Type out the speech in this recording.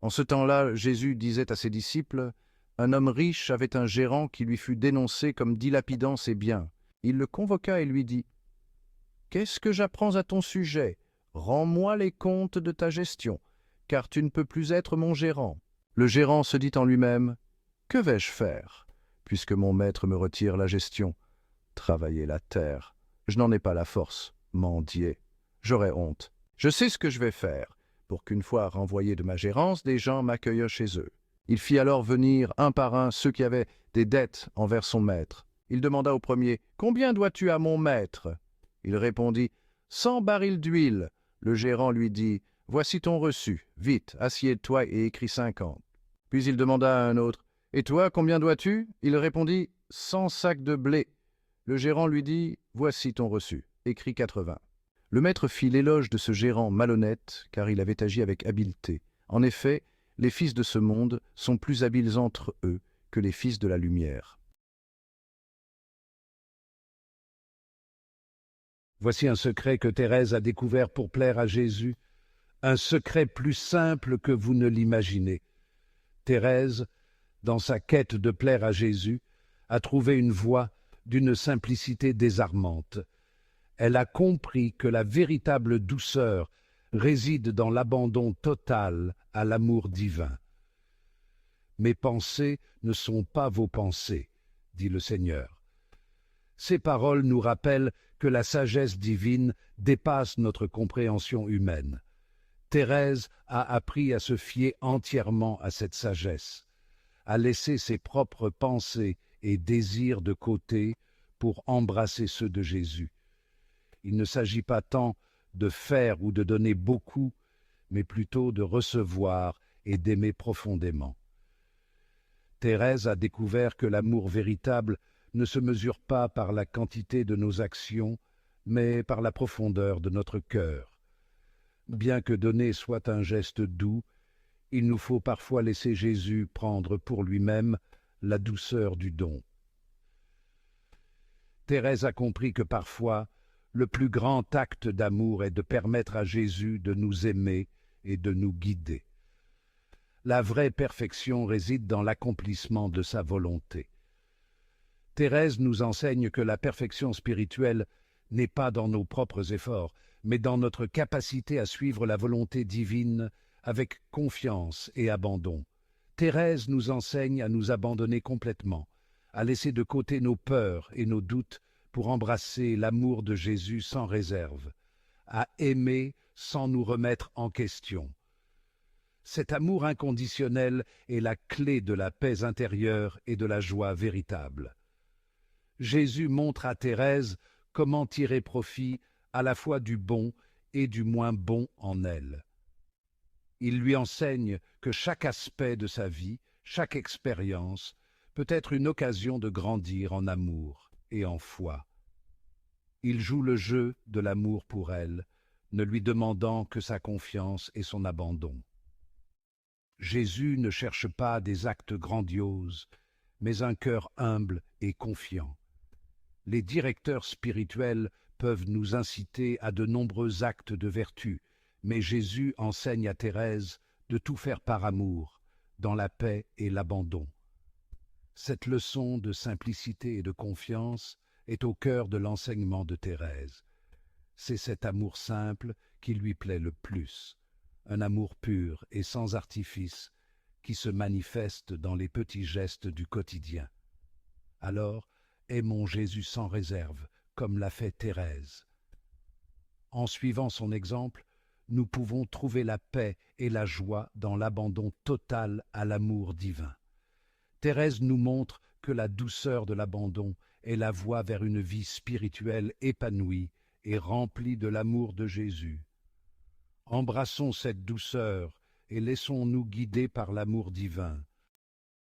En ce temps-là, Jésus disait à ses disciples, « Un homme riche avait un gérant qui lui fut dénoncé comme dilapidant ses biens. Il le convoqua et lui dit, « Qu'est-ce que j'apprends à ton sujet? Rends-moi les comptes de ta gestion, car tu ne peux plus être mon gérant. » Le gérant se dit en lui-même, « Que vais-je faire, puisque mon maître me retire la gestion? Travailler la terre, je n'en ai pas la force, mendier, j'aurais honte. Je sais ce que je vais faire, pour qu'une fois renvoyé de ma gérance, des gens m'accueillent chez eux. » Il fit alors venir un par un ceux qui avaient des dettes envers son maître. Il demanda au premier, « Combien dois-tu à mon maître ?» Il répondit, « 100 barils d'huile. » Le gérant lui dit, « Voici ton reçu. Vite, assieds-toi et écris 50. » Puis il demanda à un autre, « Et toi, combien dois-tu » Il répondit, « 100 sacs de blé. » Le gérant lui dit, « Voici ton reçu. Écris 80. » Le maître fit l'éloge de ce gérant malhonnête, car il avait agi avec habileté. En effet, les fils de ce monde sont plus habiles entre eux que les fils de la lumière. Voici un secret que Thérèse a découvert pour plaire à Jésus, un secret plus simple que vous ne l'imaginez. Thérèse, dans sa quête de plaire à Jésus, a trouvé une voie d'une simplicité désarmante. Elle a compris que la véritable douceur réside dans l'abandon total à l'amour divin. « Mes pensées ne sont pas vos pensées, dit le Seigneur. » Ces paroles nous rappellent que la sagesse divine dépasse notre compréhension humaine. Thérèse a appris à se fier entièrement à cette sagesse, à laisser ses propres pensées et désirs de côté pour embrasser ceux de Jésus. Il ne s'agit pas tant de faire ou de donner beaucoup, mais plutôt de recevoir et d'aimer profondément. Thérèse a découvert que l'amour véritable ne se mesure pas par la quantité de nos actions, mais par la profondeur de notre cœur. Bien que donner soit un geste doux, il nous faut parfois laisser Jésus prendre pour lui-même la douceur du don. Thérèse a compris que parfois, le plus grand acte d'amour est de permettre à Jésus de nous aimer et de nous guider. La vraie perfection réside dans l'accomplissement de sa volonté. Thérèse nous enseigne que la perfection spirituelle n'est pas dans nos propres efforts, mais dans notre capacité à suivre la volonté divine avec confiance et abandon. Thérèse nous enseigne à nous abandonner complètement, à laisser de côté nos peurs et nos doutes pour embrasser l'amour de Jésus sans réserve, à aimer sans nous remettre en question. Cet amour inconditionnel est la clé de la paix intérieure et de la joie véritable. Jésus montre à Thérèse comment tirer profit à la fois du bon et du moins bon en elle. Il lui enseigne que chaque aspect de sa vie, chaque expérience, peut être une occasion de grandir en amour et en foi. Il joue le jeu de l'amour pour elle, ne lui demandant que sa confiance et son abandon. Jésus ne cherche pas des actes grandioses, mais un cœur humble et confiant. Les directeurs spirituels peuvent nous inciter à de nombreux actes de vertu, mais Jésus enseigne à Thérèse de tout faire par amour, dans la paix et l'abandon. Cette leçon de simplicité et de confiance est au cœur de l'enseignement de Thérèse. C'est cet amour simple qui lui plaît le plus, un amour pur et sans artifice qui se manifeste dans les petits gestes du quotidien. Alors, aimons Jésus sans réserve, comme l'a fait Thérèse. En suivant son exemple, nous pouvons trouver la paix et la joie dans l'abandon total à l'amour divin. Thérèse nous montre que la douceur de l'abandon est la voie vers une vie spirituelle épanouie et remplie de l'amour de Jésus. Embrassons cette douceur et laissons-nous guider par l'amour divin.